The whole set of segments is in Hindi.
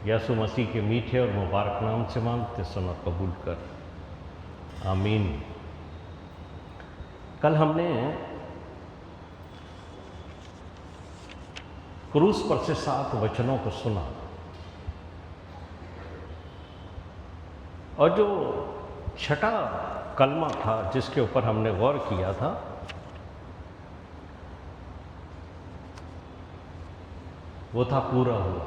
यसु मसीह के मीठे और मुबारक नाम से मांगते सुनो कबूल कर, आमीन। कल हमने क्रूस पर से 7 वचनों को सुना और जो छठा कलमा था जिसके ऊपर हमने गौर किया था वो था पूरा हुआ।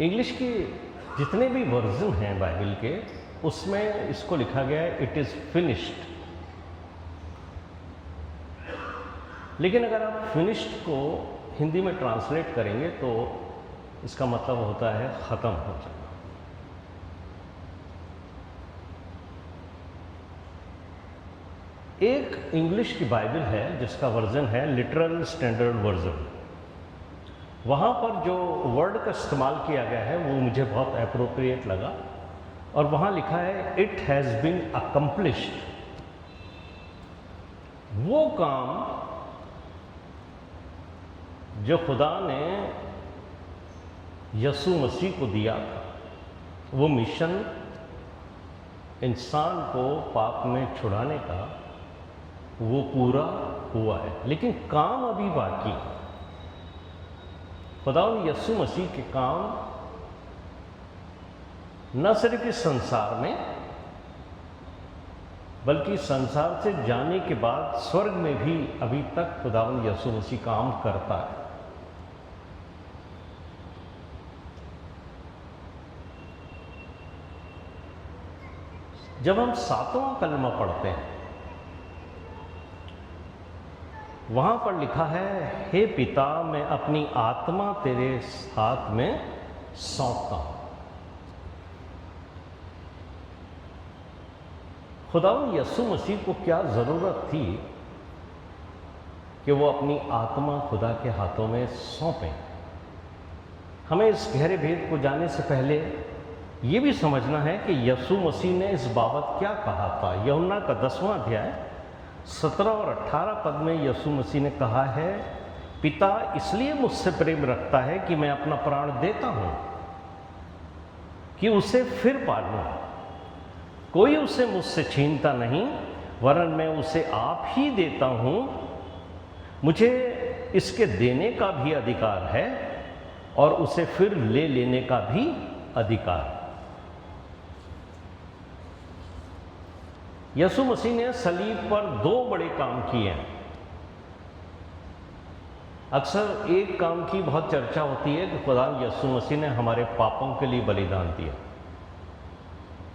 इंग्लिश की जितने भी वर्जन हैं बाइबल के उसमें इसको लिखा गया है इट इज़ फिनिश्ड। लेकिन अगर आप फिनिश्ड को हिंदी में ट्रांसलेट करेंगे तो इसका मतलब होता है ख़त्म हो जाना। एक इंग्लिश की बाइबल है जिसका वर्जन है लिटरल स्टैंडर्ड वर्जन। वहाँ पर जो वर्ड का इस्तेमाल किया गया है वो मुझे बहुत एप्रोप्रिएट लगा और वहाँ लिखा है इट हैज़ बीन अकम्प्लिश्ड। वो काम जो खुदा ने यसु मसीह को दिया था, वो मिशन इंसान को पाप में छुड़ाने का, वो पूरा हुआ है। लेकिन काम अभी बाकी है। खुदा यसु मसीह के काम न सिर्फ इस संसार में बल्कि संसार से जाने के बाद स्वर्ग में भी अभी तक खुदावंद यसु मसीह काम करता है। जब हम 7वां कलमा पढ़ते हैं वहां पर लिखा है हे पिता मैं अपनी आत्मा तेरे हाथ में सौंपता हूं। खुदावंद यसु मसीह को क्या ज़रूरत थी कि वो अपनी आत्मा खुदा के हाथों में सौंपें। हमें इस गहरे भेद को जानने से पहले ये भी समझना है कि यसु मसीह ने इस बाबत क्या कहा था। यूहन्ना का 10वां अध्याय 17 और 18 पद में यसु मसीह ने कहा है पिता इसलिए मुझसे प्रेम रखता है कि मैं अपना प्राण देता हूं कि उसे फिर पालूं। कोई उसे मुझसे छीनता नहीं वरन मैं उसे आप ही देता हूं। मुझे इसके देने का भी अधिकार है और उसे फिर ले लेने का भी अधिकार। यसु मसीह ने सलीब पर 2 बड़े काम किए हैं। अक्सर एक काम की बहुत चर्चा होती है कि खुदा यसु मसीह ने हमारे पापों के लिए बलिदान दिया।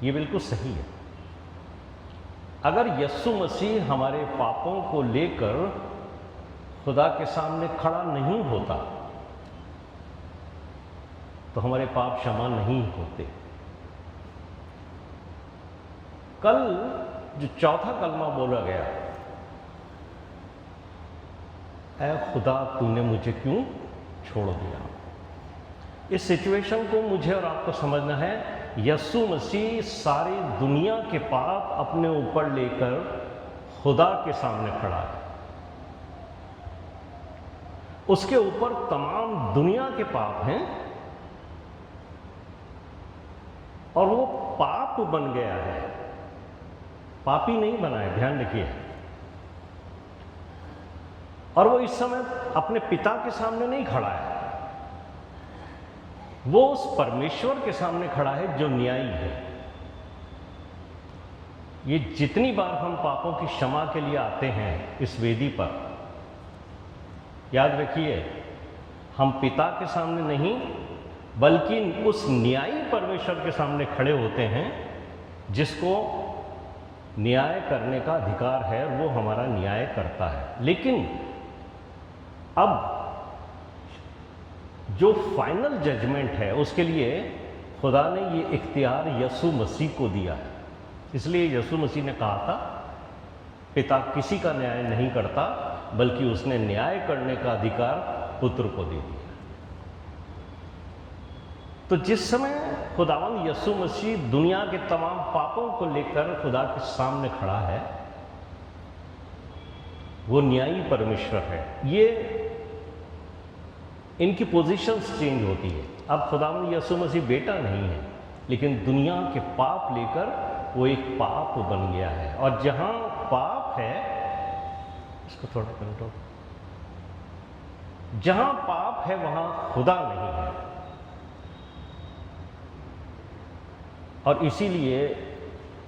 ये बिल्कुल सही है। अगर यसु मसीह हमारे पापों को लेकर खुदा के सामने खड़ा नहीं होता तो हमारे पाप क्षमा नहीं होते। कल जो चौथा कलमा बोला गया ऐ खुदा तूने मुझे क्यों छोड़ दिया, इस सिचुएशन को मुझे और आपको समझना है। यसु मसीह सारी दुनिया के पाप अपने ऊपर लेकर खुदा के सामने खड़ा है। उसके ऊपर तमाम दुनिया के पाप हैं और वो पाप बन गया है, पापी नहीं बना है, ध्यान रखिए। और वो इस समय अपने पिता के सामने नहीं खड़ा है, वो उस परमेश्वर के सामने खड़ा है जो न्यायी है। ये जितनी बार हम पापों की क्षमा के लिए आते हैं इस वेदी पर, याद रखिए हम पिता के सामने नहीं बल्कि उस न्यायी परमेश्वर के सामने खड़े होते हैं जिसको न्याय करने का अधिकार है, वो हमारा न्याय करता है। लेकिन अब जो फाइनल जजमेंट है उसके लिए खुदा ने ये इख्तियार यसु मसीह को दिया है। इसलिए यसु मसीह ने कहा था पिता किसी का न्याय नहीं करता बल्कि उसने न्याय करने का अधिकार पुत्र को दे दिया। तो जिस समय खुदावंद यसु मसीह दुनिया के तमाम पापों को लेकर खुदा के सामने खड़ा है, वो न्यायी परमेश्वर है। ये इनकी पोजीशंस चेंज होती है। अब खुदावंद यीशु मसीह बेटा नहीं है, लेकिन दुनिया के पाप लेकर वो एक पाप बन गया है। और जहाँ पाप है, इसको थोड़ा कंट्रोल, जहाँ पाप है वहाँ खुदा नहीं है। और इसीलिए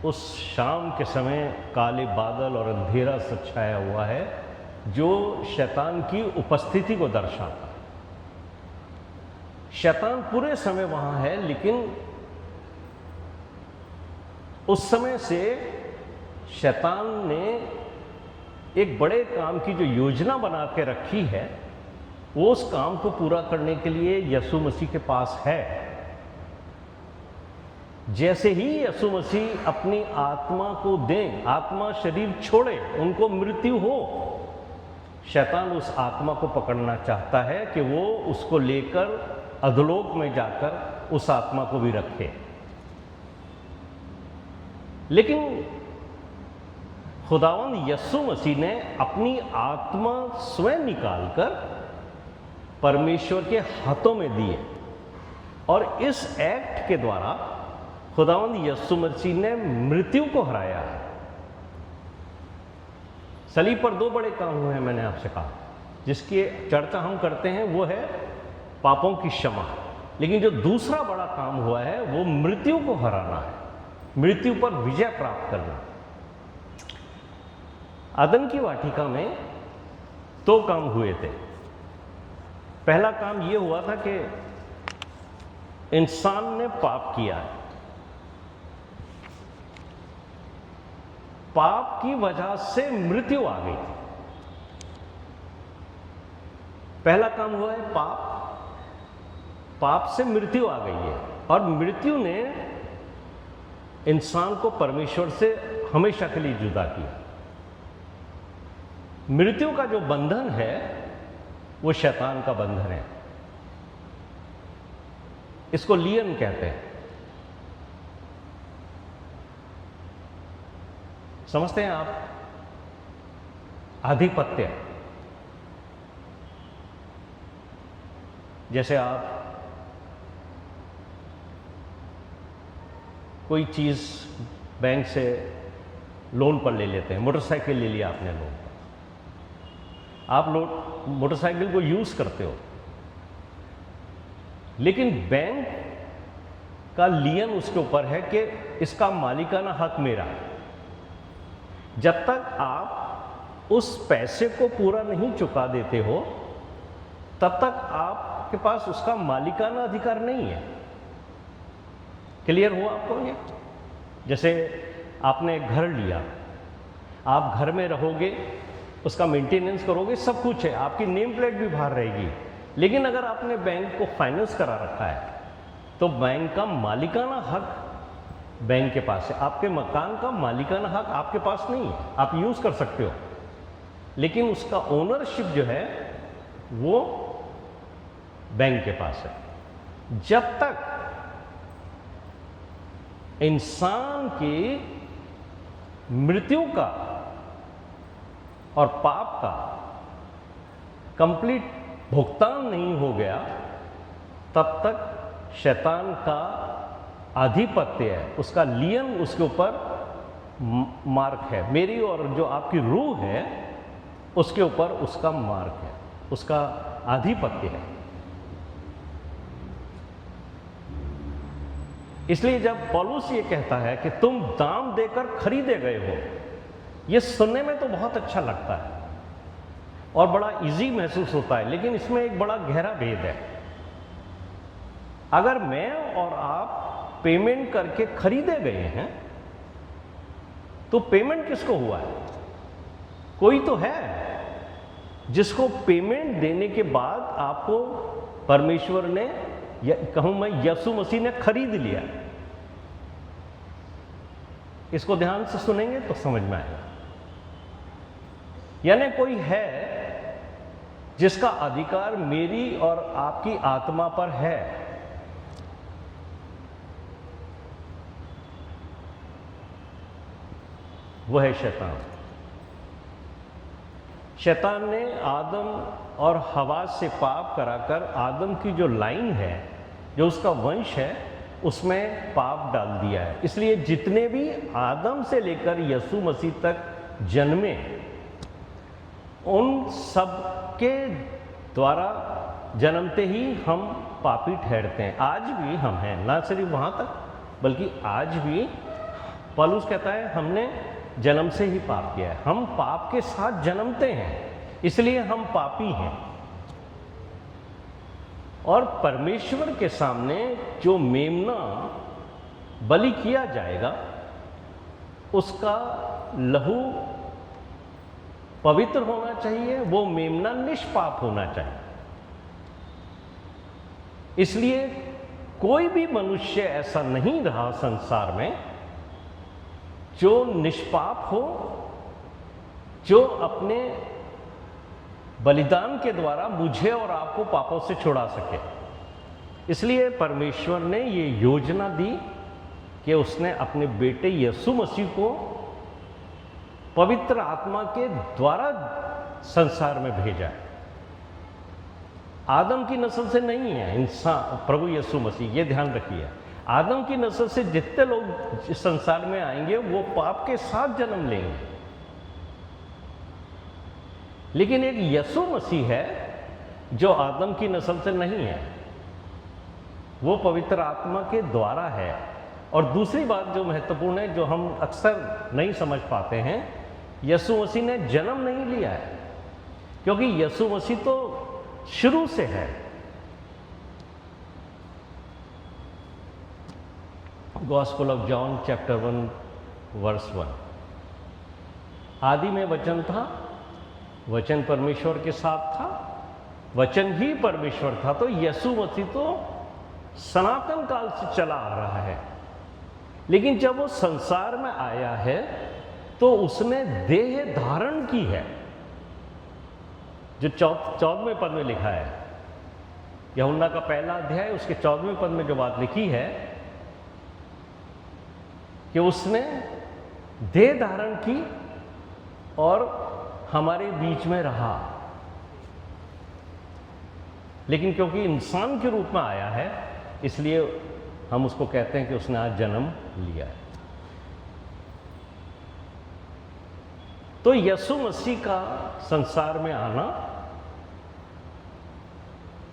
उस शाम के समय काले बादल और अंधेरा सा छाया हुआ है, जो शैतान की उपस्थिति को दर्शाता है। शैतान पूरे समय वहां है, लेकिन उस समय से शैतान ने एक बड़े काम की जो योजना बना के रखी है, वो उस काम को पूरा करने के लिए यीशु मसीह के पास है। जैसे ही यीशु मसीह अपनी आत्मा को दें, आत्मा शरीर छोड़े, उनको मृत्यु हो, शैतान उस आत्मा को पकड़ना चाहता है कि वो उसको लेकर अधोलोक में जाकर उस आत्मा को भी रखे। लेकिन खुदावंद यीशु मसीह ने अपनी आत्मा स्वयं निकालकर परमेश्वर के हाथों में दिए, और इस एक्ट के द्वारा खुदावंद यीशु मसीह ने मृत्यु को हराया है। सलीब पर दो बड़े काम हुए हैं, मैंने आपसे कहा, जिसकी चर्चा हम करते हैं, वो है पापों की क्षमा। लेकिन जो दूसरा बड़ा काम हुआ है वो मृत्यु को हराना है, मृत्यु पर विजय प्राप्त करना। अदन की वाटिका में दो काम हुए थे। पहला काम ये हुआ था कि इंसान ने पाप किया है। पाप की वजह से मृत्यु आ गई थी। पहला काम हुआ है पाप, पाप से मृत्यु आ गई है, और मृत्यु ने इंसान को परमेश्वर से हमेशा के लिए जुदा किया। मृत्यु का जो बंधन है वो शैतान का बंधन है। इसको लियन कहते हैं। समझते हैं आप? आधिपत्य। जैसे आप कोई चीज बैंक से लोन पर ले लेते हैं, मोटरसाइकिल ले लिया आपने लोन पर, आप मोटरसाइकिल को यूज करते हो, लेकिन बैंक का लियन उसके ऊपर है कि इसका मालिकाना हक मेरा है। जब तक आप उस पैसे को पूरा नहीं चुका देते हो, तब तक आपके पास उसका मालिकाना अधिकार नहीं है। क्लियर हुआ आपको ये? जैसे आपने घर लिया, आप घर में रहोगे, उसका मेंटेनेंस करोगे, सब कुछ है, आपकी नेम प्लेट भी बाहर रहेगी, लेकिन अगर आपने बैंक को फाइनेंस करा रखा है तो बैंक का मालिकाना हक बैंक के पास है। आपके मकान का मालिकाना हक आपके पास नहीं है, आप यूज कर सकते हो, लेकिन उसका ओनरशिप जो है वो बैंक के पास है। जब तक इंसान की मृत्यु का और पाप का कंप्लीट भुगतान नहीं हो गया, तब तक शैतान का आधिपत्य है, उसका लियन उसके ऊपर मार्क है। मेरी और जो आपकी रूह है उसके ऊपर उसका मार्क है, उसका आधिपत्य है। इसलिए जब पौलुस ये कहता है कि तुम दाम देकर खरीदे गए हो, ये सुनने में तो बहुत अच्छा लगता है और बड़ा इजी महसूस होता है, लेकिन इसमें एक बड़ा गहरा भेद है। अगर मैं और आप पेमेंट करके खरीदे गए हैं, तो पेमेंट किसको हुआ है? कोई तो है जिसको पेमेंट देने के बाद आपको परमेश्वर ने, या कहूं मैं यीशु मसीह ने खरीद लिया। इसको ध्यान से सुनेंगे तो समझ में आएगा। यानी कोई है जिसका अधिकार मेरी और आपकी आत्मा पर है। वो है शैतान। शैतान ने आदम और हवा से पाप कराकर आदम की जो लाइन है, जो उसका वंश है, उसमें पाप डाल दिया है। इसलिए जितने भी आदम से लेकर यीशु मसीह तक जन्मे, उन सब के द्वारा जन्मते ही हम पापी ठहरते हैं। आज भी हम हैं, ना सिर्फ वहाँ तक बल्कि आज भी पौलुस कहता है हमने जन्म से ही पाप किया है। हम पाप के साथ जन्मते हैं, इसलिए हम पापी हैं। और परमेश्वर के सामने जो मेमना बलि किया जाएगा, उसका लहू पवित्र होना चाहिए, वो मेमना निष्पाप होना चाहिए। इसलिए कोई भी मनुष्य ऐसा नहीं रहा संसार में जो निष्पाप हो, जो अपने बलिदान के द्वारा मुझे और आपको पापों से छुड़ा सके। इसलिए परमेश्वर ने ये योजना दी कि उसने अपने बेटे यीशु मसीह को पवित्र आत्मा के द्वारा संसार में भेजा है। आदम की नस्ल से नहीं है इंसान, प्रभु यीशु मसीह, ये ध्यान रखिए। आदम की नस्ल से जितने लोग संसार में आएंगे वो पाप के साथ जन्म लेंगे, लेकिन एक यीशु मसीह है जो आदम की नस्ल से नहीं है, वो पवित्र आत्मा के द्वारा है। और दूसरी बात जो महत्वपूर्ण है, जो हम अक्सर नहीं समझ पाते हैं, यीशु मसीह ने जन्म नहीं लिया है, क्योंकि यीशु मसीह तो शुरू से है। Gospel of John chapter 1 verse 1, आदि में वचन था, वचन परमेश्वर के साथ था, वचन ही परमेश्वर था। तो यीशु मसीह तो सनातन काल से चला आ रहा है, लेकिन जब वो संसार में आया है तो उसने देह धारण की है, जो 14वें पद में लिखा है। यूहन्ना का पहला अध्याय उसके 14वें पद में जो बात लिखी है कि उसने देह धारण की और हमारे बीच में रहा। लेकिन क्योंकि इंसान के रूप में आया है, इसलिए हम उसको कहते हैं कि उसने आज जन्म लिया है। तो यीशु मसीह का संसार में आना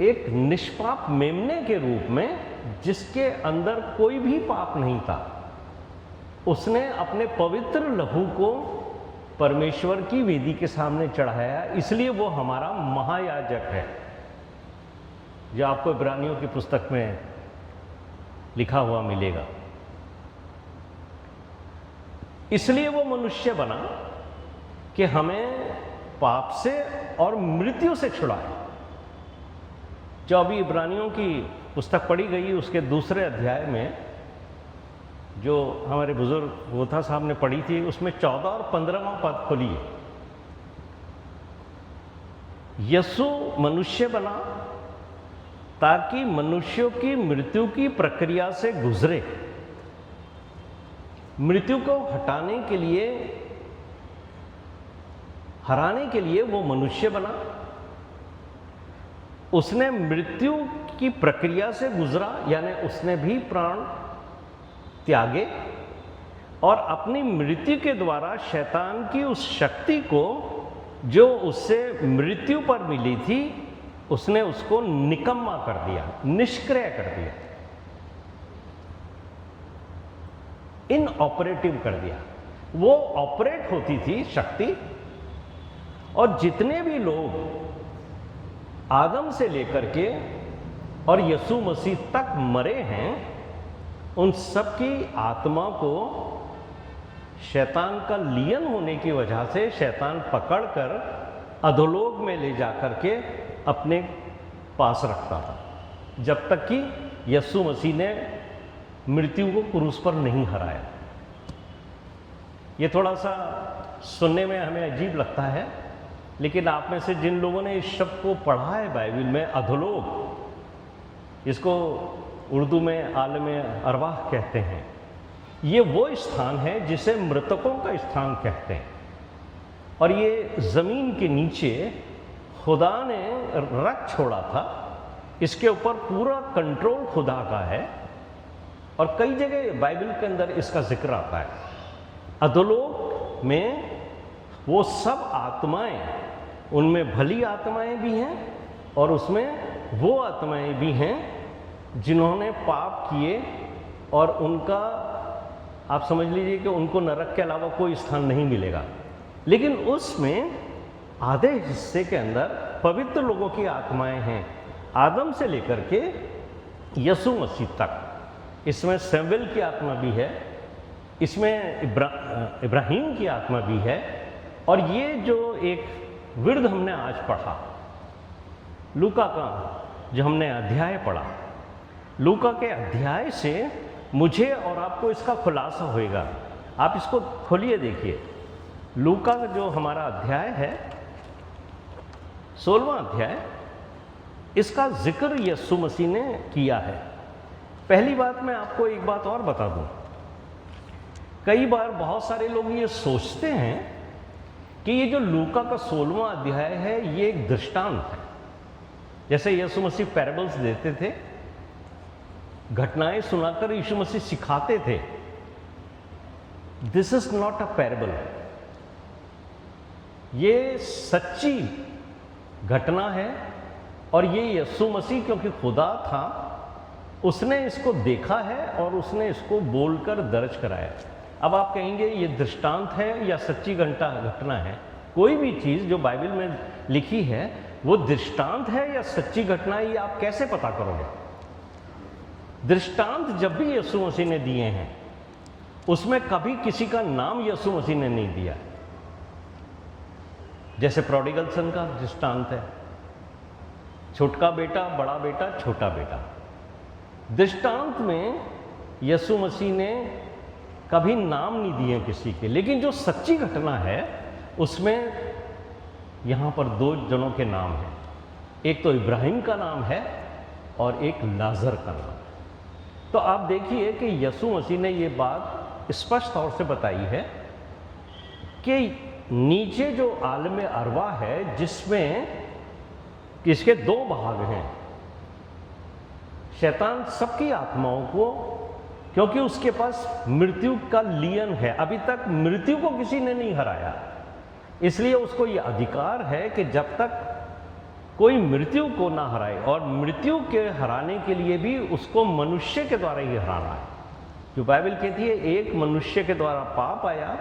एक निष्पाप मेमने के रूप में, जिसके अंदर कोई भी पाप नहीं था, उसने अपने पवित्र लहू को परमेश्वर की वेदी के सामने चढ़ाया। इसलिए वो हमारा महायाजक है, जो आपको इब्रानियों की पुस्तक में लिखा हुआ मिलेगा। इसलिए वो मनुष्य बना कि हमें पाप से और मृत्यु से छुड़ाए। जो अभी इब्रानियों की पुस्तक पढ़ी गई, उसके दूसरे अध्याय में जो हमारे बुजुर्ग वोथा साहब ने पढ़ी थी, उसमें 14 और 15वां पद खोलिए। यीशु मनुष्य बना ताकि मनुष्यों की मृत्यु की प्रक्रिया से गुजरे। मृत्यु को हटाने के लिए, हराने के लिए वो मनुष्य बना। उसने मृत्यु की प्रक्रिया से गुजरा, यानी उसने भी प्राण त्यागे और अपनी मृत्यु के द्वारा शैतान की उस शक्ति को जो उससे मृत्यु पर मिली थी, उसने उसको निकम्मा कर दिया, निष्क्रिय कर दिया, इनऑपरेटिव कर दिया। वो ऑपरेट होती थी शक्ति, और जितने भी लोग आदम से लेकर के और यीशु मसीह तक मरे हैं, उन सब की आत्मा को शैतान का लियन होने की वजह से शैतान पकड़कर अधोलोक में ले जाकर के अपने पास रखता था, जब तक कि यीशु मसीह ने मृत्यु को क्रूस पर नहीं हराया। ये थोड़ा सा सुनने में हमें अजीब लगता है, लेकिन आप में से जिन लोगों ने इस शब्द को पढ़ा है बाइबल में, अधोलोक, इसको उर्दू में आलम अरवाह कहते हैं, ये वो स्थान है जिसे मृतकों का स्थान कहते हैं। और ये ज़मीन के नीचे खुदा ने रख छोड़ा था। इसके ऊपर पूरा कंट्रोल खुदा का है और कई जगह बाइबल के अंदर इसका जिक्र आता है। अधोलोक में वो सब आत्माएं, उनमें भली आत्माएं भी हैं और उसमें वो आत्माएं भी हैं जिन्होंने पाप किए और उनका, आप समझ लीजिए कि उनको नरक के अलावा कोई स्थान नहीं मिलेगा। लेकिन उसमें आधे हिस्से के अंदर पवित्र लोगों की आत्माएं हैं, आदम से लेकर के यीशु मसीह तक। इसमें सैमुएल की आत्मा भी है, इसमें इब्राहिम की आत्मा भी है। और ये जो एक विर्द हमने आज पढ़ा, लूका का जो हमने अध्याय पढ़ा, लूका के अध्याय से मुझे और आपको इसका खुलासा होएगा। आप इसको खोलिए, देखिए लूका का जो हमारा अध्याय है 16वां अध्याय, इसका जिक्र यीशु मसीह ने किया है। पहली बात मैं आपको एक बात और बता दूं, कई बार बहुत सारे लोग ये सोचते हैं कि ये जो लूका का 16वां अध्याय है ये एक दृष्टांत है। जैसे यीशु मसीह पैराबल्स देते थे, घटनाएं सुनाकर यीशु मसीह सिखाते थे। This is not a parable, ये सच्ची घटना है। और ये यीशु मसीह क्योंकि खुदा था, उसने इसको देखा है और उसने इसको बोलकर दर्ज कराया। अब आप कहेंगे ये दृष्टांत है या सच्ची घटना है? कोई भी चीज़ जो बाइबल में लिखी है वो दृष्टांत है या सच्ची घटना है, ये आप कैसे पता करोगे? दृष्टांत जब भी यीशु मसीह ने दिए हैं उसमें कभी किसी का नाम यीशु मसीह ने नहीं दिया। जैसे प्रोडिगल सन का दृष्टांत है, छोटा बेटा, बड़ा बेटा, छोटा बेटा। दृष्टांत में यीशु मसीह ने कभी नाम नहीं दिए किसी के। लेकिन जो सच्ची घटना है उसमें यहाँ पर दो जनों के नाम हैं, एक तो इब्राहिम का नाम है और एक लाजर का नाम है। तो आप देखिए कि यीशु मसीह ने ये बात स्पष्ट तौर से बताई है कि नीचे जो आलम अरवा है, जिसमें इसके दो भाग हैं, शैतान सबकी आत्माओं को, क्योंकि उसके पास मृत्यु का लियन है, अभी तक मृत्यु को किसी ने नहीं हराया, इसलिए उसको ये अधिकार है कि जब तक कोई मृत्यु को ना हराए, और मृत्यु के हराने के लिए भी उसको मनुष्य के द्वारा ही हराना है। जो बाइबल कहती है एक मनुष्य के द्वारा पाप आया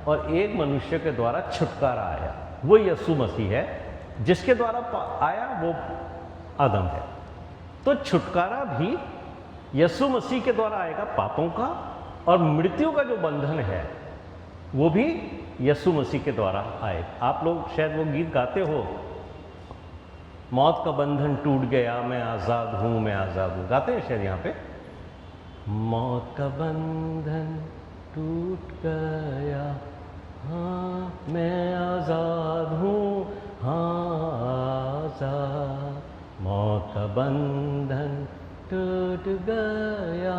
और एक मनुष्य के द्वारा छुटकारा आया, वो यीशु मसीह है। जिसके द्वारा आया वो आदम है, तो छुटकारा भी यीशु मसीह के द्वारा आएगा पापों का, और मृत्यु का जो बंधन है वो भी यीशु मसीह के द्वारा आए। आप लोग शायद वो गीत गाते हो, मौत का बंधन टूट गया, मैं आज़ाद हूँ, मैं आज़ाद हूँ, गाते हैं शायद यहाँ पे। मौत का बंधन टूट गया, हाँ मैं आज़ाद हूँ, हाँ आज़ाद, मौत का बंधन टूट गया,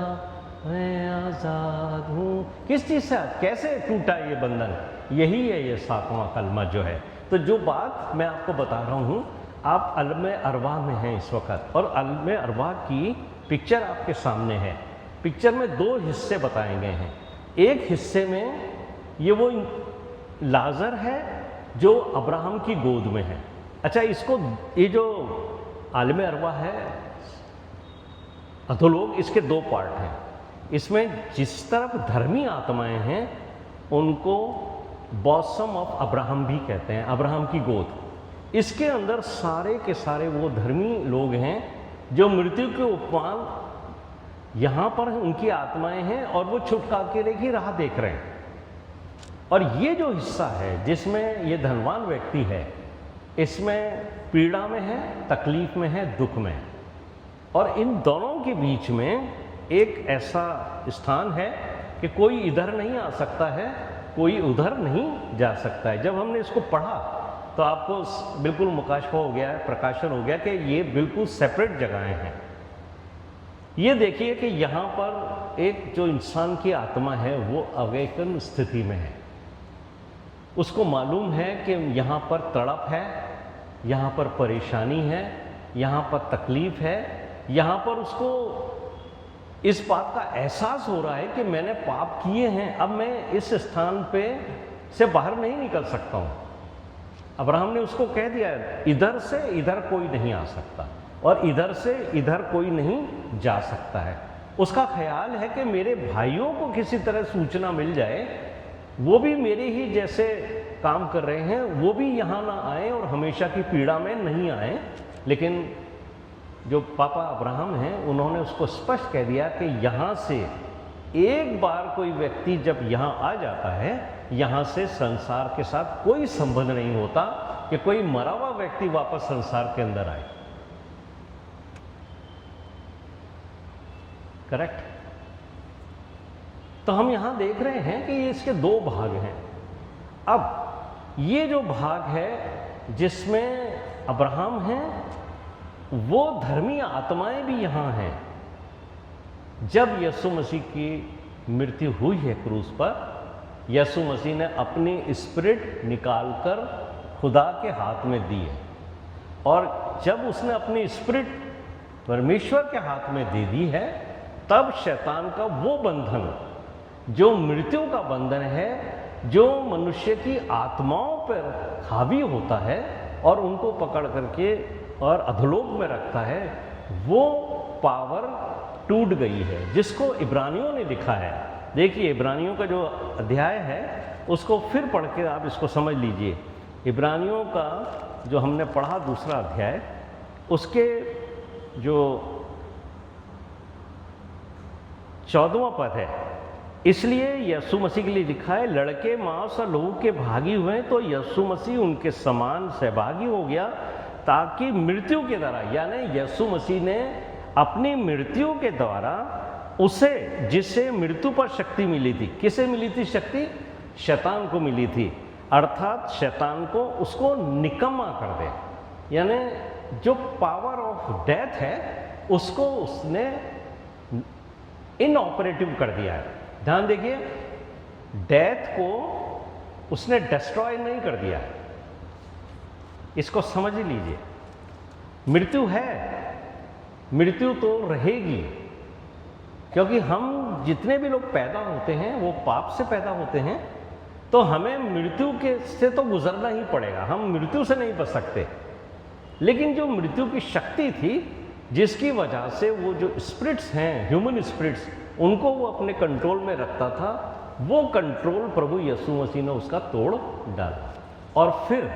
मैं आज़ाद हूँ। किस चीज़ से, कैसे टूटा ये बंधन? यही है ये 7वां कलमा जो है। तो जो बात मैं आपको बता रहा हूँ, आप अलमे अरवा में हैं इस वक्त, और अलमे अरवा की पिक्चर आपके सामने है। पिक्चर में दो हिस्से बताए गए हैं। एक हिस्से में ये वो लाजर है जो अब्राहम की गोद में है। अच्छा, इसको ये जो आलमे अरवा है, अधोलोक, इसके दो पार्ट हैं। इसमें जिस तरफ धर्मी आत्माएं हैं उनको बॉसम ऑफ अब्राहम भी कहते हैं, अब्राहम की गोद। इसके अंदर सारे के सारे वो धर्मी लोग हैं जो मृत्यु के उपमान, यहाँ पर उनकी आत्माएं हैं और वो छुटकारे की राह देख रहे हैं। और ये जो हिस्सा है जिसमें ये धनवान व्यक्ति है, इसमें पीड़ा में है, तकलीफ में है, दुख में है। और इन दोनों के बीच में एक ऐसा स्थान है कि कोई इधर नहीं आ सकता है, कोई उधर नहीं जा सकता है। जब हमने इसको पढ़ा तो आपको बिल्कुल मुकाशफा हो गया, प्रकाशन हो गया कि ये बिल्कुल सेपरेट जगहें हैं। ये देखिए कि यहाँ पर एक जो इंसान की आत्मा है वो अवेकन स्थिति में है। उसको मालूम है कि यहाँ पर तड़प है, यहाँ पर परेशानी है, यहाँ पर तकलीफ है, यहाँ पर उसको इस बात का एहसास हो रहा है कि मैंने पाप किए हैं, अब मैं इस स्थान पे से बाहर नहीं निकल सकता हूँ। अब्राहम ने उसको कह दिया, इधर से इधर कोई नहीं आ सकता और इधर से इधर कोई नहीं जा सकता है। उसका ख्याल है कि मेरे भाइयों को किसी तरह सूचना मिल जाए, वो भी मेरे ही जैसे काम कर रहे हैं, वो भी यहाँ ना आए और हमेशा की पीड़ा में नहीं आए। लेकिन जो पापा अब्राहम हैं, उन्होंने उसको स्पष्ट कह दिया कि यहाँ से एक बार कोई व्यक्ति जब यहाँ आ जाता है, यहाँ से संसार के साथ कोई संबंध नहीं होता कि कोई मरा हुआ व्यक्ति वापस संसार के अंदर आए। करेक्ट? तो हम यहां देख रहे हैं कि ये इसके दो भाग हैं। अब ये जो भाग है जिसमें अब्राहम है, वो धर्मी आत्माएं भी यहां हैं। जब यीशु मसीह की मृत्यु हुई है क्रूस पर, यीशु मसीह ने अपनी स्पिरिट निकालकर खुदा के हाथ में दी है, और जब उसने अपनी स्पिरिट परमेश्वर के हाथ में दे दी है, तब शैतान का वो बंधन जो मृत्यु का बंधन है, जो मनुष्य की आत्माओं पर हावी होता है और उनको पकड़ करके और अधोलोक में रखता है, वो पावर टूट गई है, जिसको इब्रानियों ने लिखा है। देखिए, इब्रानियों का जो अध्याय है उसको फिर पढ़ के आप इसको समझ लीजिए। इब्रानियों का जो हमने पढ़ा दूसरा अध्याय, उसके जो 14वां पद है, इसलिए यीशु मसीह के लिए लिखा है, लड़के मांस और लहू के भागी हुए तो यीशु मसीह उनके समान सहभागी हो गया, ताकि मृत्यु के द्वारा, यानी यीशु मसीह ने अपनी मृत्यु के द्वारा उसे, जिसे मृत्यु पर शक्ति मिली थी, किसे मिली थी शक्ति? शैतान को मिली थी, अर्थात शैतान को उसको निकम्मा कर दे। यानी जो पावर ऑफ डेथ है उसको उसने इनऑपरेटिव कर दिया है। ध्यान देखिए, डेथ को उसने डिस्ट्रॉय नहीं कर दिया, इसको समझ लीजिए। मृत्यु है, मृत्यु तो रहेगी, क्योंकि हम जितने भी लोग पैदा होते हैं वो पाप से पैदा होते हैं, तो हमें मृत्यु के से तो गुजरना ही पड़ेगा, हम मृत्यु से नहीं बच सकते। लेकिन जो मृत्यु की शक्ति थी, जिसकी वजह से वो जो स्पिरिट्स हैं, ह्यूमन स्पिरिट्स, उनको वो अपने कंट्रोल में रखता था, वो कंट्रोल प्रभु यीशु मसीह ने उसका तोड़ डाला। और फिर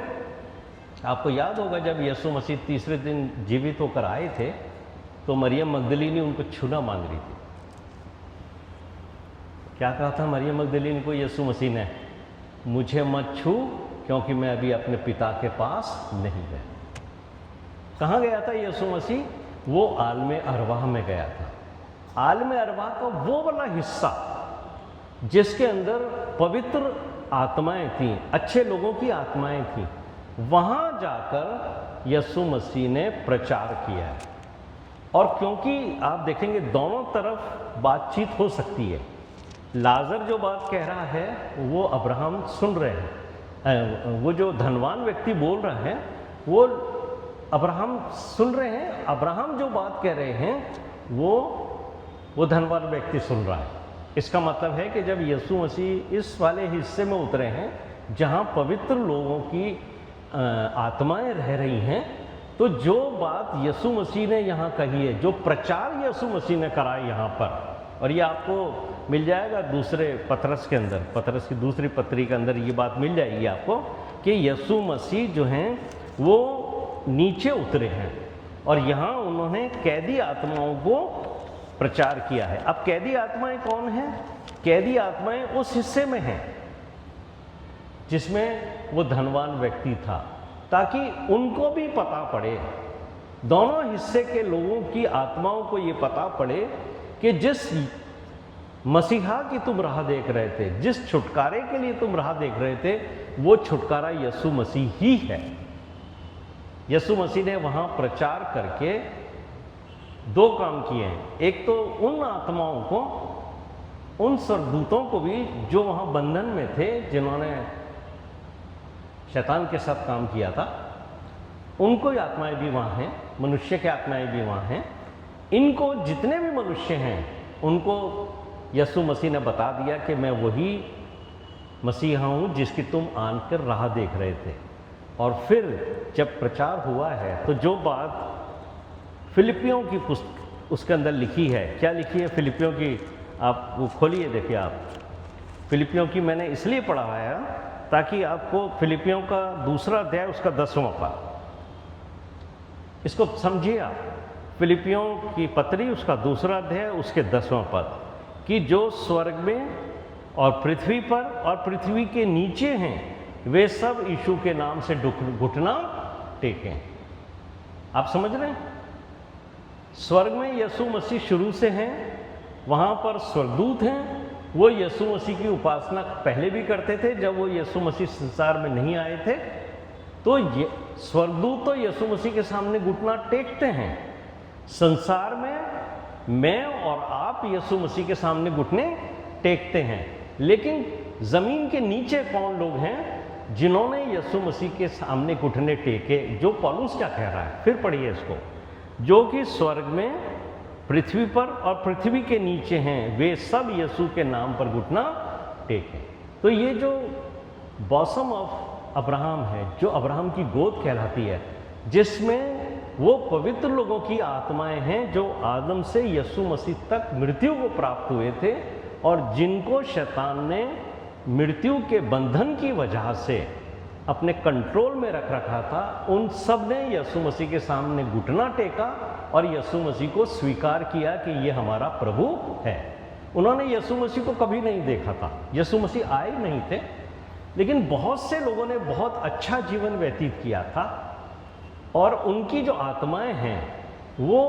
आपको याद होगा, जब यीशु मसीह तीसरे दिन जीवित होकर आए थे, तो मरियम मगदलीनी उनको छूना मांग रही थी। क्या कहा था मरियम मगदलीनी को यीशु मसीह ने? मुझे मत छू, क्योंकि मैं अभी अपने पिता के पास नहीं गया। कहाँ गया था यीशु मसीह? वो आलम अरवाह में गया था। आलम अरवाह का वो वाला हिस्सा जिसके अंदर पवित्र आत्माएं थीं, अच्छे लोगों की आत्माएं थीं, वहाँ जाकर यीशु मसीह ने प्रचार किया है। और क्योंकि आप देखेंगे दोनों तरफ बातचीत हो सकती है। लाजर जो बात कह रहा है वो अब्राहम सुन रहे हैं, वो जो धनवान व्यक्ति बोल रहा है वो अब्राहम सुन रहे हैं। अब्राहम जो बात कह रहे हैं वो धनवान व्यक्ति सुन रहा है। इसका मतलब है कि जब यीशु मसीह इस वाले हिस्से में उतरे हैं जहाँ पवित्र लोगों की आत्माएं रह रही हैं, तो जो बात यीशु मसीह ने यहाँ कही है, जो प्रचार यीशु मसीह ने करा है यहाँ पर, और ये आपको मिल जाएगा दूसरे पतरस के अंदर, पतरस की दूसरी पत्री के अंदर ये बात मिल जाएगी आपको कि यीशु मसीह जो हैं वो नीचे उतरे हैं और यहाँ उन्होंने कैदी आत्माओं को प्रचार किया है। अब कैदी आत्माएं कौन हैं? कैदी आत्माएं उस हिस्से में हैं जिसमें वो धनवान व्यक्ति था, ताकि उनको भी पता पड़े, दोनों हिस्से के लोगों की आत्माओं को ये पता पड़े कि जिस मसीहा की तुम राह देख रहे थे, जिस छुटकारे के लिए तुम राह देख रहे थे, वो छुटकारा यीशु मसीह ही है। यीशु मसीह ने वहाँ प्रचार करके दो काम किए हैं। एक तो उन आत्माओं को, उन स्वर्गदूतों को भी जो वहाँ बंधन में थे, जिन्होंने शैतान के साथ काम किया था, उनको ही आत्माएं भी वहाँ हैं, मनुष्य के आत्माएं भी वहाँ हैं। इनको जितने भी मनुष्य हैं उनको यीशु मसीह ने बता दिया कि मैं वही मसीहा हूँ जिसकी तुम आनकर राह देख रहे थे। और फिर जब प्रचार हुआ है तो जो बात फिलिपियों की पुस्तक उसके अंदर लिखी है, क्या लिखी है फिलिपियों की, आप वो खोलिए, देखिए आप। फिलिपियों की मैंने इसलिए पढ़ाया ताकि आपको फिलिपियों का दूसरा अध्याय उसका 10वां पद, इसको समझिए आप। फिलिपियों की पत्री उसका दूसरा अध्याय उसके 10वां पद, कि जो स्वर्ग में और पृथ्वी पर और पृथ्वी के नीचे हैं वे सब यीशु के नाम से घुटना टेकें। आप समझ रहे हैं? स्वर्ग में यीशु मसीह शुरू से हैं, वहाँ पर स्वर्गदूत हैं, वो यीशु मसीह की उपासना पहले भी करते थे जब वो यीशु मसीह संसार में नहीं आए थे। तो ये स्वर्गदूत तो यीशु मसीह के सामने घुटना टेकते हैं। संसार में मैं और आप यीशु मसीह के सामने घुटने टेकते हैं, लेकिन ज़मीन के नीचे कौन लोग हैं जिन्होंने यीशु मसीह के सामने घुटने टेके? जो पौलुस क्या कह रहा है, फिर पढ़िए इसको, जो कि स्वर्ग में, पृथ्वी पर और पृथ्वी के नीचे हैं वे सब यीशु के नाम पर घुटना टेकें। तो ये जो बॉसम ऑफ अब्राहम है, जो अब्राहम की गोद कहलाती है, जिसमें वो पवित्र लोगों की आत्माएं हैं जो आदम से यीशु मसीह तक मृत्यु को प्राप्त हुए थे और जिनको शैतान ने मृत्यु के बंधन की वजह से अपने कंट्रोल में रख रखा था, उन सब ने यीशु मसीह के सामने घुटना टेका और यीशु मसीह को स्वीकार किया कि ये हमारा प्रभु है। उन्होंने यीशु मसीह को कभी नहीं देखा था, यीशु मसीह आए नहीं थे, लेकिन बहुत से लोगों ने बहुत अच्छा जीवन व्यतीत किया था और उनकी जो आत्माएं हैं वो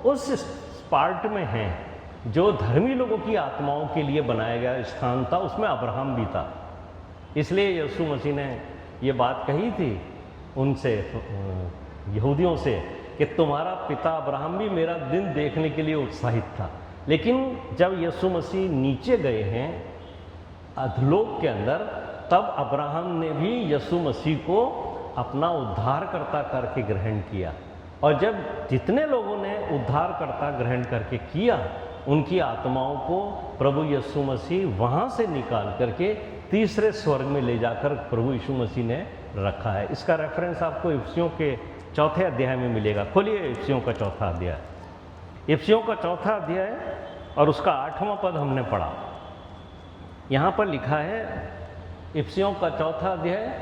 उस पार्ट में हैं जो धर्मी लोगों की आत्माओं के लिए बनाया गया स्थान था, उसमें अब्राहम भी था। इसलिए यीशु मसीह ने ये बात कही थी उनसे, यहूदियों से, कि तुम्हारा पिता अब्राहम भी मेरा दिन देखने के लिए उत्साहित था। लेकिन जब यीशु मसीह नीचे गए हैं अधलोक के अंदर, तब अब्राहम ने भी यीशु मसीह को अपना उद्धारकर्ता करके ग्रहण किया। और जब जितने लोगों ने उद्धारकर्ता ग्रहण करके किया, उनकी आत्माओं को प्रभु यीशु मसीह वहाँ से निकाल करके तीसरे स्वर्ग में ले जाकर प्रभु यीशु मसीह ने रखा है। इसका रेफरेंस आपको इफिसियों के 4 अध्याय में मिलेगा। खोलिए इफिसियों का 4 अध्याय। इफिसियों का 4 अध्याय और उसका 8वां पद हमने पढ़ा। यहाँ पर लिखा है, इफिसियों का 4 अध्याय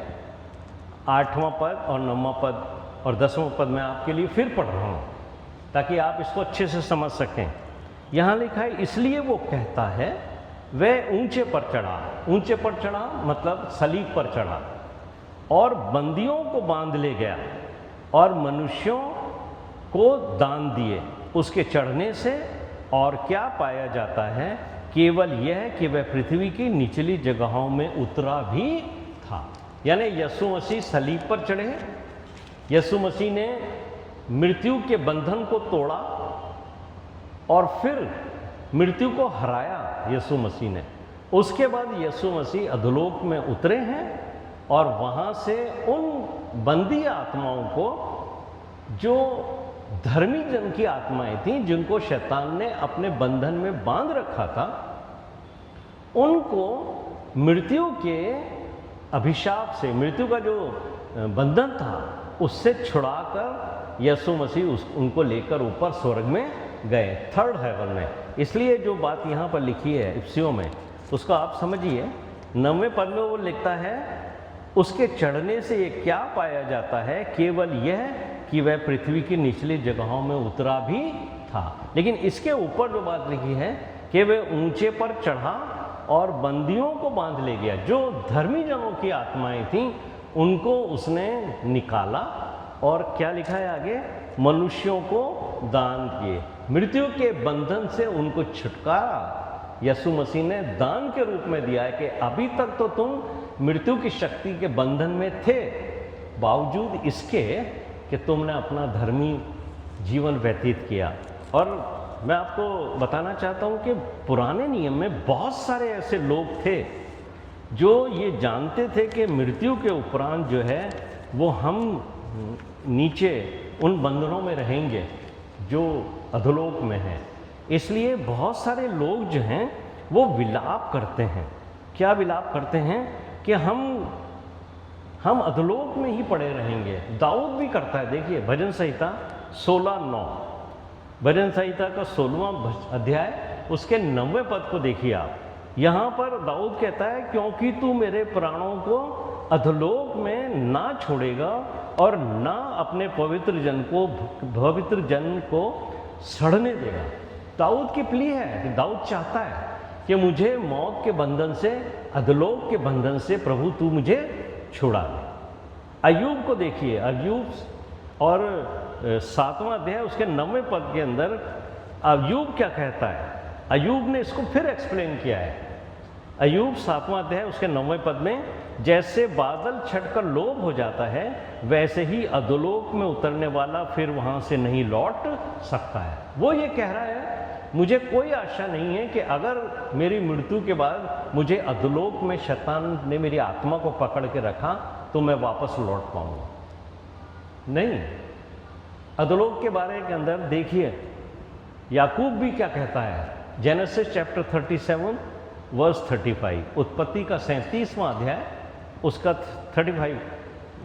8वां पद और 9वां पद और 10वां पद मैं आपके लिए फिर पढ़ रहा हूँ ताकि आप इसको अच्छे से समझ सकें। यहाँ लिखा है, इसलिए वो कहता है वह ऊंचे पर चढ़ा। ऊंचे पर चढ़ा मतलब सलीब पर चढ़ा और बंदियों को बांध ले गया और मनुष्यों को दान दिए। उसके चढ़ने से और क्या पाया जाता है? केवल यह कि वह पृथ्वी की निचली जगहों में उतरा भी था। यानी यीशु मसीह सलीब पर चढ़े, यीशु मसीह ने मृत्यु के बंधन को तोड़ा और फिर मृत्यु को हराया यीशु मसीह ने। उसके बाद यीशु मसीह अधोलोक में उतरे हैं और वहाँ से उन बंदी आत्माओं को, जो धर्मी जन की आत्माएं थीं जिनको शैतान ने अपने बंधन में बांध रखा था, उनको मृत्यु के अभिशाप से, मृत्यु का जो बंधन था उससे छुड़ाकर यीशु मसीह उनको लेकर ऊपर स्वर्ग में गए, 3rd हेवन में। इसलिए जो बात यहाँ पर लिखी है इफिसियों में, उसको आप समझिए। 9वें पद में वो लिखता है, उसके चढ़ने से ये क्या पाया जाता है? केवल यह कि वह पृथ्वी की निचली जगहों में उतरा भी था। लेकिन इसके ऊपर जो बात लिखी है कि वह ऊंचे पर चढ़ा और बंदियों को बांध ले गया। जो धर्मी जनों की आत्माएं थीं उनको उसने निकाला और क्या लिखा है आगे? मनुष्यों को दान किए। मृत्यु के बंधन से उनको छुटकारा यीशु मसीह ने दान के रूप में दिया है कि अभी तक तो तुम मृत्यु की शक्ति के बंधन में थे, बावजूद इसके कि तुमने अपना धर्मी जीवन व्यतीत किया। और मैं आपको बताना चाहता हूँ कि पुराने नियम में बहुत सारे ऐसे लोग थे जो ये जानते थे कि मृत्यु के उपरांत जो है वो हम नीचे उन बंधनों में रहेंगे जो अधोलोक में हैं। इसलिए बहुत सारे लोग जो हैं वो विलाप करते हैं। क्या विलाप करते हैं? कि हम अधोलोक में ही पड़े रहेंगे। दाऊद भी करता है। देखिए भजन संहिता 16:9, भजन संहिता का 16वां अध्याय उसके 90वें पद को देखिए आप। यहाँ पर दाऊद कहता है, क्योंकि तू मेरे प्राणों को अधोलोक में ना छोड़ेगा और ना अपने पवित्र जन को सड़ने देगा। दाऊद की प्ली है कि दाऊद चाहता है कि मुझे मौत के बंधन से, अधोलोक के बंधन से प्रभु तू मुझे छुड़ा दे। अय्यूब को देखिए, अय्यूब और 7वां अध्याय उसके 90वें पद के अंदर अय्यूब क्या कहता है। अय्यूब ने इसको फिर एक्सप्लेन किया है। अय्यूब 7वां अध्याय उसके 90वें पद में, जैसे बादल छटकर लोप हो जाता है वैसे ही अधोलोक में उतरने वाला फिर वहाँ से नहीं लौट सकता है। वो ये कह रहा है, मुझे कोई आशा नहीं है कि अगर मेरी मृत्यु के बाद मुझे अधोलोक में शैतान ने मेरी आत्मा को पकड़ के रखा तो मैं वापस लौट पाऊंगा। नहीं, अधोलोक के बारे के अंदर देखिए याकूब भी क्या कहता है। जेनेसिस चैप्टर 37 वर्स 35, उत्पत्ति का 37वां अध्याय उसका 35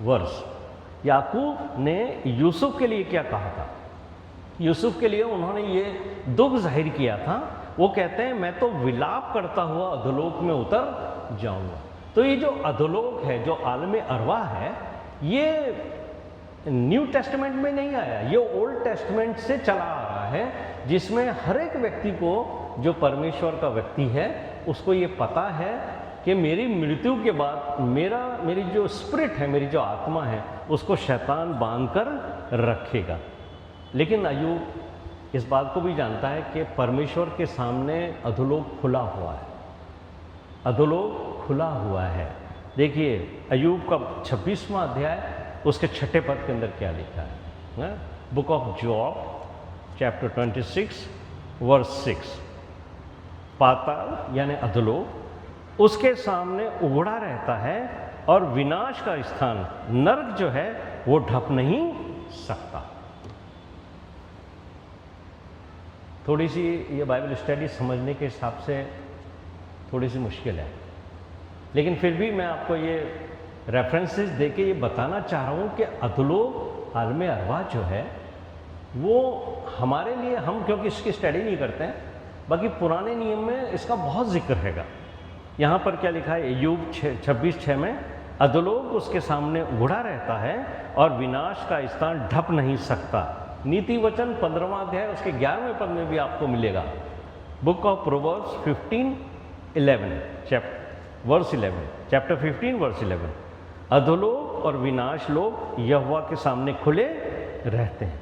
वर्स। याकूब ने यूसुफ के लिए क्या कहा था? यूसुफ के लिए उन्होंने ये दुख जाहिर किया था। वो कहते हैं, मैं तो विलाप करता हुआ अधोलोक में उतर जाऊंगा। तो ये जो अधोलोक है, जो आलम अरवा है, ये न्यू टेस्टमेंट में नहीं आया, ये ओल्ड टेस्टमेंट से चला आ रहा है, जिसमें हर एक व्यक्ति को, जो परमेश्वर का व्यक्ति है, उसको ये पता है कि मेरी मृत्यु के बाद मेरी जो स्पिरिट है, मेरी जो आत्मा है, उसको शैतान बांध कर रखेगा। लेकिन अय्यूब इस बात को भी जानता है कि परमेश्वर के सामने अधोलोक खुला हुआ है, अधोलोक खुला हुआ है। देखिए अय्यूब का 26वां अध्याय उसके 6ठे पद के अंदर क्या लिखा है। Book of Job chapter 26 verse 6, पाताल यानी अधोलोक उसके सामने उघड़ा रहता है और विनाश का स्थान नरक जो है वो ढप नहीं सकता। थोड़ी सी ये बाइबल स्टडी समझने के हिसाब से थोड़ी सी मुश्किल है, लेकिन फिर भी मैं आपको ये रेफरेंसेस देके ये बताना चाह रहा हूँ कि अधोलोक आलम अरवा जो है वो हमारे लिए, हम क्योंकि इसकी स्टडी नहीं करते हैं, बाकी पुराने नियम में इसका बहुत जिक्र हैगा। यहाँ पर क्या लिखा है अय्यूब 26:6 में, अधोलोक उसके सामने उघड़ा रहता है और विनाश का स्थान ढप नहीं सकता। नीति वचन 15वां अध्याय उसके 11वें पद में भी आपको मिलेगा। Book of Proverbs 15:11 chapter 15 verse 11, अधोलोक और विनाश लोक यहोवा के सामने खुले रहते हैं।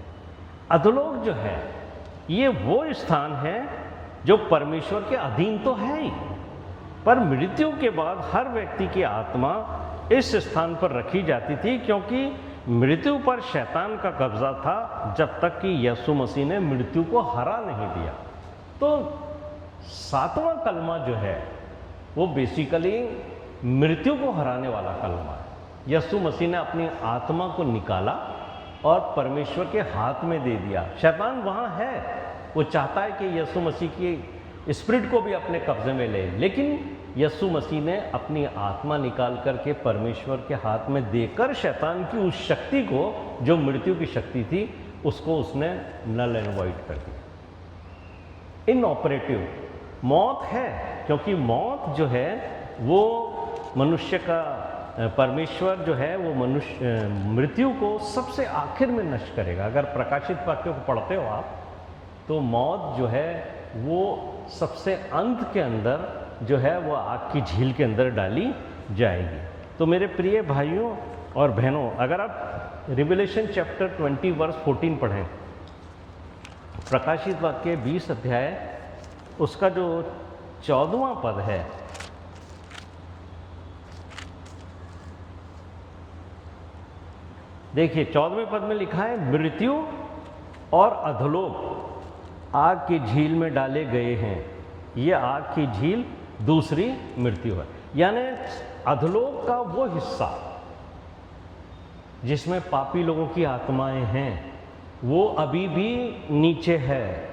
अधोलोक जो है ये वो स्थान है जो परमेश्वर के अधीन तो है ही, पर मृत्यु के बाद हर व्यक्ति की आत्मा इस स्थान पर रखी जाती थी, क्योंकि मृत्यु पर शैतान का कब्जा था जब तक कि यीशु मसीह ने मृत्यु को हरा नहीं दिया। तो 7वां कलमा जो है वो बेसिकली मृत्यु को हराने वाला कलमा है। यीशु मसीह ने अपनी आत्मा को निकाला और परमेश्वर के हाथ में दे दिया। शैतान वहाँ है, वो चाहता है कि यीशु मसीह की स्पिरिट को भी अपने कब्जे में ले, लेकिन यीशु मसीह ने अपनी आत्मा निकाल करके परमेश्वर के हाथ में देकर शैतान की उस शक्ति को, जो मृत्यु की शक्ति थी, उसको उसने नल एंड वॉइड कर दिया। इनऑपरेटिव मौत है, क्योंकि मौत जो है वो मनुष्य का, परमेश्वर जो है वो मृत्यु को सबसे आखिर में नष्ट करेगा। अगर प्रकाशित वाक्यों को पढ़ते हो आप, तो मौत जो है वो सबसे अंत के अंदर जो है वो आग की झील के अंदर डाली जाएगी। तो मेरे प्रिय भाइयों और बहनों, अगर आप रिवलेशन चैप्टर 20 वर्स 14 पढ़ें, प्रकाशित वाक्य 20 अध्याय उसका जो 14वां पद है, देखिए 14वें पद में लिखा है, मृत्यु और अधोलोक आग की झील में डाले गए हैं। ये आग की झील दूसरी मृत्यु है। यानी अधलोक का वो हिस्सा जिसमें पापी लोगों की आत्माएं हैं, वो अभी भी नीचे है,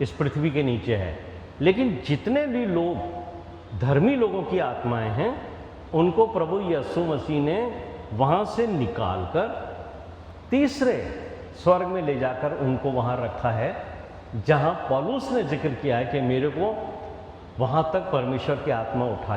इस पृथ्वी के नीचे है। लेकिन जितने भी लोग धर्मी लोगों की आत्माएं हैं, उनको प्रभु यीशु मसीह ने वहां से निकालकर तीसरे स्वर्ग में ले जाकर उनको वहां रखा है, जहां पौलुस ने जिक्र किया है कि मेरे को वहां तक परमेश्वर की आत्मा उठा